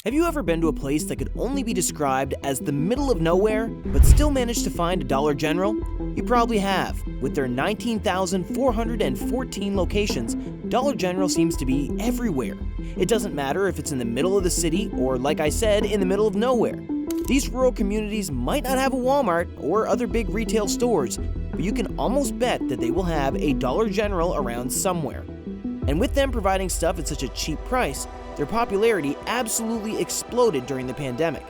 Have you ever been to a place that could only be described as the middle of nowhere, but still managed to find a Dollar General? You probably have. With their 19,414 locations, Dollar General seems to be everywhere. It doesn't matter if it's in the middle of the city or, like I said, in the middle of nowhere. These rural communities might not have a Walmart or other big retail stores, but you can almost bet that they will have a Dollar General around somewhere. And with them providing stuff at such a cheap price, their popularity absolutely exploded during the pandemic.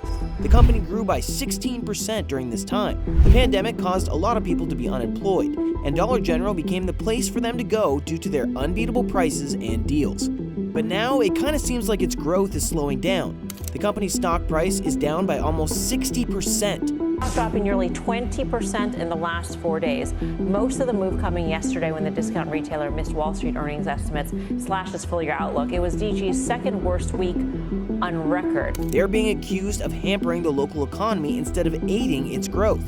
The company grew by 16% during this time. The pandemic caused a lot of people to be unemployed, and Dollar General became the place for them to go due to their unbeatable prices and deals. But now it kind of seems like its growth is slowing down. The company's stock price is down by almost 60%. Dropping nearly 20% in the last 4 days. Most of the move coming yesterday when the discount retailer missed Wall Street earnings estimates, slashed its full-year outlook. It was DG's second worst week on record. They're being accused of hampering the local economy instead of aiding its growth.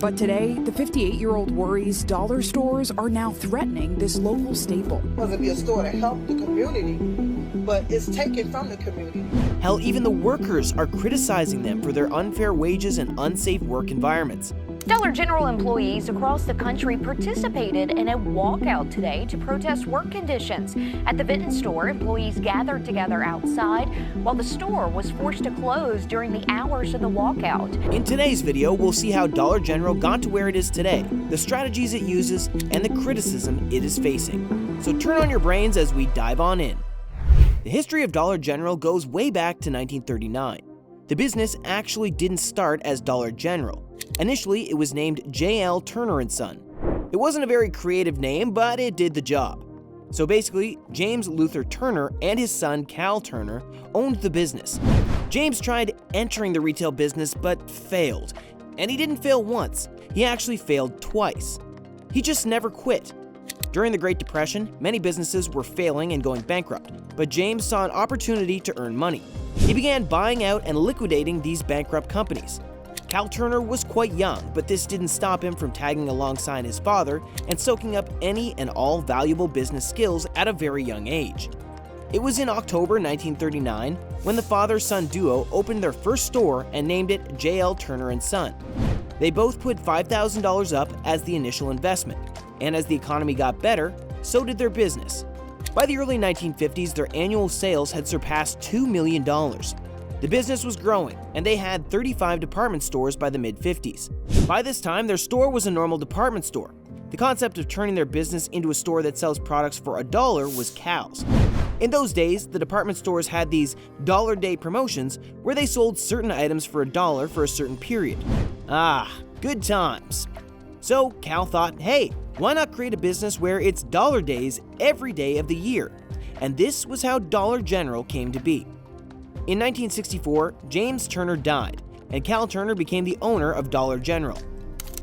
But today, the 58-year-old worries dollar stores are now threatening this local staple. It was to be a store to help the community, but it's taken from the community. Hell, even the workers are criticizing them for their unfair wages and unsafe work environments. Dollar General employees across the country participated in a walkout today to protest work conditions. At the Vinton store, employees gathered together outside while the store was forced to close during the hours of the walkout. In today's video, we'll see how Dollar General got to where it is today, the strategies it uses, and the criticism it is facing. So turn on your brains as we dive on in. The history of Dollar General goes way back to 1939. The business actually didn't start as Dollar General. Initially, it was named J.L. Turner & Son. It wasn't a very creative name, but it did the job. So basically, James Luther Turner and his son Cal Turner owned the business. James tried entering the retail business but failed. And he didn't fail once, he actually failed twice. He just never quit. During the Great Depression, many businesses were failing and going bankrupt, but James saw an opportunity to earn money. He began buying out and liquidating these bankrupt companies. Cal Turner was quite young, but this didn't stop him from tagging alongside his father and soaking up any and all valuable business skills at a very young age. It was in October 1939 when the father-son duo opened their first store and named it J.L. Turner & Son. They both put $5,000 up as the initial investment, and as the economy got better, so did their business. By the early 1950s, their annual sales had surpassed $2 million. The business was growing, and they had 35 department stores by the mid-50s. By this time, their store was a normal department store. The concept of turning their business into a store that sells products for $1 was Cal's. In those days, the department stores had these Dollar Day promotions where they sold certain items for $1 for a certain period. Ah, good times. So Cal thought, hey, why not create a business where it's Dollar Days every day of the year? And this was how Dollar General came to be. In 1964, James Turner died, and Cal Turner became the owner of Dollar General.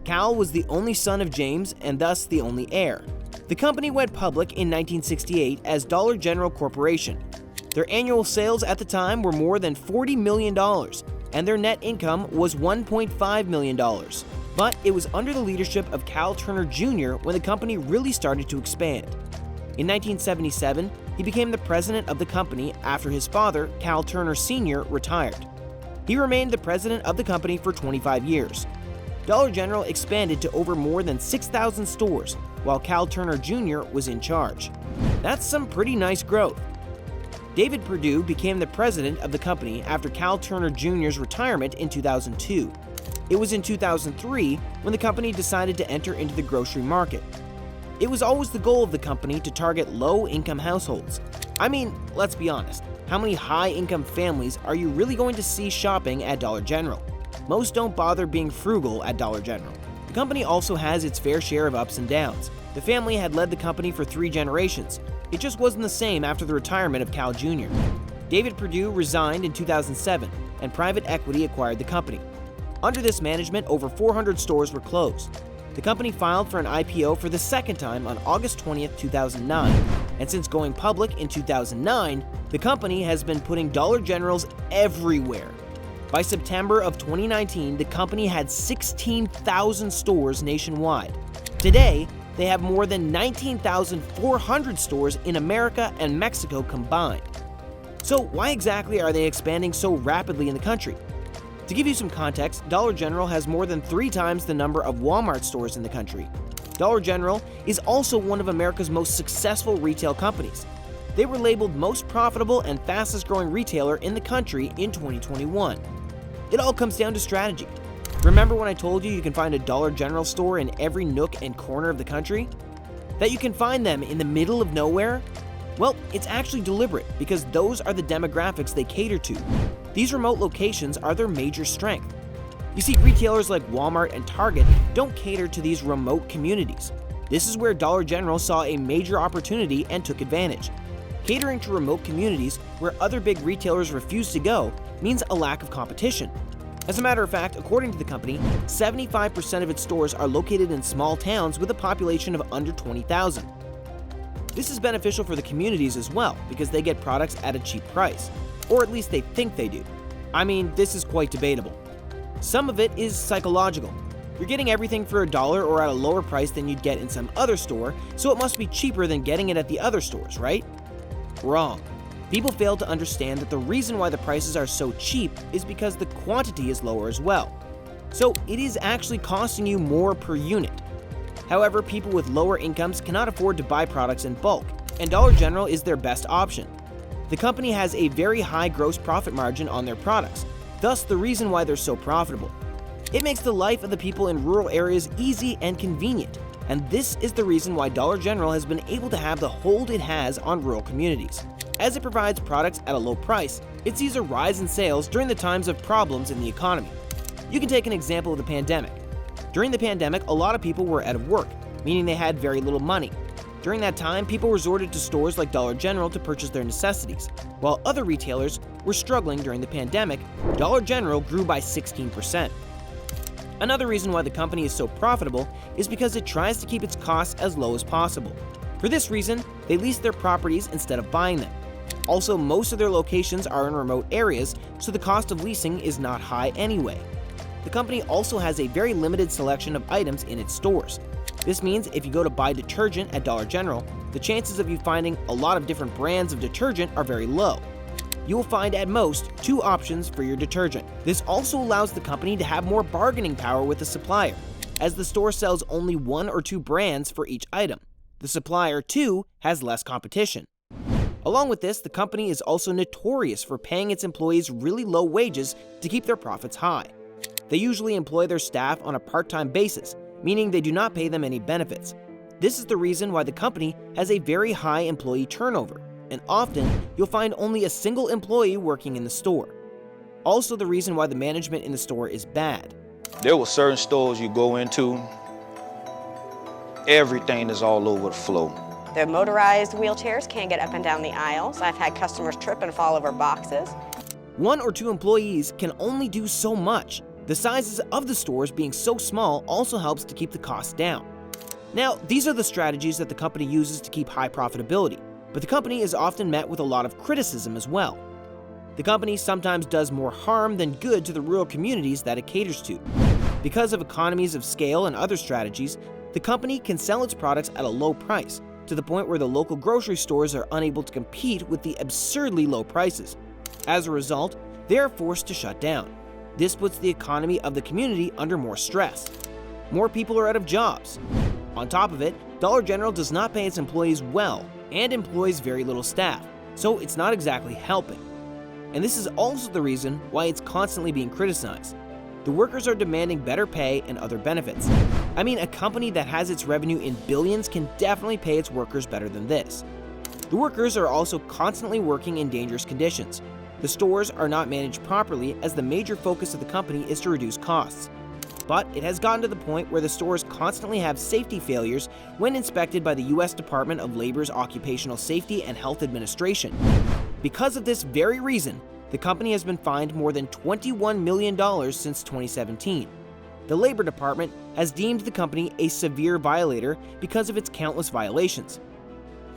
Cal was the only son of James and thus the only heir. The company went public in 1968 as Dollar General Corporation. Their annual sales at the time were more than $40 million, and their net income was $1.5 million. But it was under the leadership of Cal Turner Jr. when the company really started to expand. In 1977, he became the president of the company after his father, Cal Turner Sr., retired. He remained the president of the company for 25 years. Dollar General expanded to over more than 6,000 stores, while Cal Turner Jr. was in charge. That's some pretty nice growth. David Perdue became the president of the company after Cal Turner Jr.'s retirement in 2002. It was in 2003 when the company decided to enter into the grocery market. It was always the goal of the company to target low-income households. I mean, let's be honest, how many high-income families are you really going to see shopping at Dollar General? Most don't bother being frugal at Dollar General. The company also has its fair share of ups and downs. The family had led the company for 3 generations. It just wasn't the same after the retirement of Cal Jr. David Perdue resigned in 2007, and private equity acquired the company. Under this management, over 400 stores were closed. The company filed for an IPO for the second time on August 20th, 2009, and since going public in 2009, the company has been putting Dollar Generals everywhere. By September of 2019, the company had 16,000 stores nationwide. Today, they have more than 19,400 stores in America and Mexico combined. So why exactly are they expanding so rapidly in the country? To give you some context, Dollar General has more than 3 times the number of Walmart stores in the country. Dollar General is also one of America's most successful retail companies. They were labeled most profitable and fastest growing retailer in the country in 2021. It all comes down to strategy. Remember when I told you can find a Dollar General store in every nook and corner of the country? That you can find them in the middle of nowhere? Well, it's actually deliberate because those are the demographics they cater to. These remote locations are their major strength. You see, retailers like Walmart and Target don't cater to these remote communities. This is where Dollar General saw a major opportunity and took advantage. Catering to remote communities where other big retailers refuse to go means a lack of competition. As a matter of fact, according to the company, 75% of its stores are located in small towns with a population of under 20,000. This is beneficial for the communities as well because they get products at a cheap price, or at least they think they do. I mean, this is quite debatable. Some of it is psychological. You're getting everything for $1 or at a lower price than you'd get in some other store, so it must be cheaper than getting it at the other stores, right? Wrong. People fail to understand that the reason why the prices are so cheap is because the quantity is lower as well. So it is actually costing you more per unit. However, people with lower incomes cannot afford to buy products in bulk, and Dollar General is their best option. The company has a very high gross profit margin on their products, thus the reason why they're so profitable. It makes the life of the people in rural areas easy and convenient, and this is the reason why Dollar General has been able to have the hold it has on rural communities. As it provides products at a low price, it sees a rise in sales during the times of problems in the economy. You can take an example of the pandemic. During the pandemic, a lot of people were out of work, meaning they had very little money. During that time, people resorted to stores like Dollar General to purchase their necessities. While other retailers were struggling during the pandemic, Dollar General grew by 16%. Another reason why the company is so profitable is because it tries to keep its costs as low as possible. For this reason, they lease their properties instead of buying them. Also, most of their locations are in remote areas, so the cost of leasing is not high anyway. The company also has a very limited selection of items in its stores. This means if you go to buy detergent at Dollar General, the chances of you finding a lot of different brands of detergent are very low. You will find at most 2 options for your detergent. This also allows the company to have more bargaining power with the supplier, as the store sells only 1 or 2 brands for each item. The supplier, too, has less competition. Along with this, the company is also notorious for paying its employees really low wages to keep their profits high. They usually employ their staff on a part-time basis, meaning they do not pay them any benefits. This is the reason why the company has a very high employee turnover, and often you'll find only a single employee working in the store. Also the reason why the management in the store is bad. There were certain stores you go into, everything is all over the floor. The motorized wheelchairs can't get up and down the aisles. I've had customers trip and fall over boxes. 1 or 2 employees can only do so much. The sizes of the stores being so small also helps to keep the costs down. Now, these are the strategies that the company uses to keep high profitability, but the company is often met with a lot of criticism as well. The company sometimes does more harm than good to the rural communities that it caters to. Because of economies of scale and other strategies, the company can sell its products at a low price, to the point where the local grocery stores are unable to compete with the absurdly low prices. As a result, they are forced to shut down. This puts the economy of the community under more stress. More people are out of jobs. On top of it, Dollar General does not pay its employees well and employs very little staff, so it's not exactly helping. And this is also the reason why it's constantly being criticized. The workers are demanding better pay and other benefits. I mean, a company that has its revenue in billions can definitely pay its workers better than this. The workers are also constantly working in dangerous conditions. The stores are not managed properly as the major focus of the company is to reduce costs. But it has gotten to the point where the stores constantly have safety failures when inspected by the U.S. Department of Labor's Occupational Safety and Health Administration. Because of this very reason, the company has been fined more than $21 million since 2017. The Labor Department has deemed the company a severe violator because of its countless violations.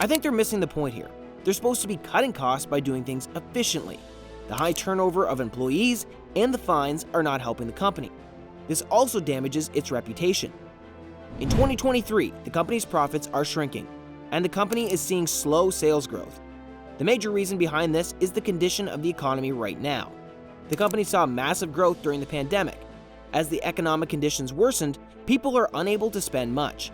I think they're missing the point here. They're supposed to be cutting costs by doing things efficiently. The high turnover of employees and the fines are not helping the company. This also damages its reputation. In 2023, the company's profits are shrinking, and the company is seeing slow sales growth. The major reason behind this is the condition of the economy right now. The company saw massive growth during the pandemic. As the economic conditions worsened, people are unable to spend much.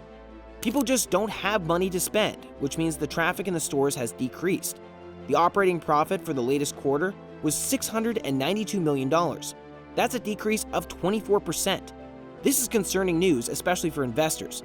People just don't have money to spend, which means the traffic in the stores has decreased. The operating profit for the latest quarter was $692 million. That's a decrease of 24%. This is concerning news, especially for investors.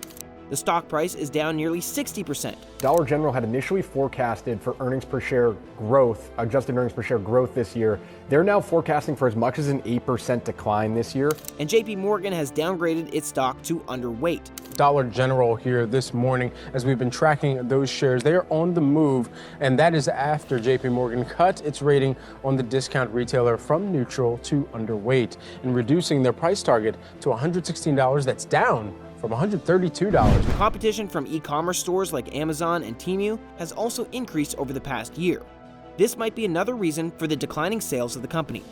The stock price is down nearly 60%. Dollar General had initially forecasted for earnings per share growth, adjusted earnings per share growth this year. They're now forecasting for as much as an 8% decline this year. And JP Morgan has downgraded its stock to underweight. Dollar General here this morning, as we've been tracking those shares, they are on the move, and that is after JP Morgan cut its rating on the discount retailer from neutral to underweight and reducing their price target to $116. That's down from $132. Competition from e-commerce stores like Amazon and Temu has also increased over the past year. This might be another reason for the declining sales of the company.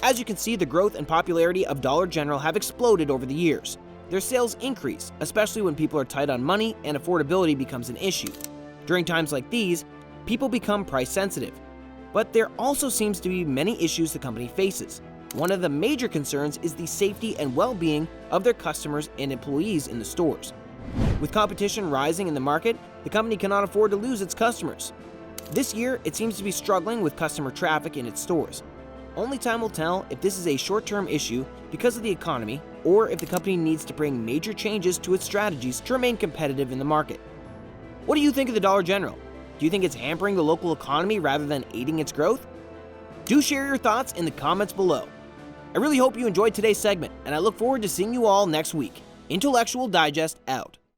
As you can see, the growth and popularity of Dollar General have exploded over the years. Their sales increase, especially when people are tight on money and affordability becomes an issue. During times like these, people become price sensitive. But there also seems to be many issues the company faces. One of the major concerns is the safety and well-being of their customers and employees in the stores. With competition rising in the market, the company cannot afford to lose its customers. This year, it seems to be struggling with customer traffic in its stores. Only time will tell if this is a short-term issue because of the economy, or if the company needs to bring major changes to its strategies to remain competitive in the market. What do you think of the Dollar General? Do you think it's hampering the local economy rather than aiding its growth? Do share your thoughts in the comments below. I really hope you enjoyed today's segment, and I look forward to seeing you all next week. Intellectual Digest out.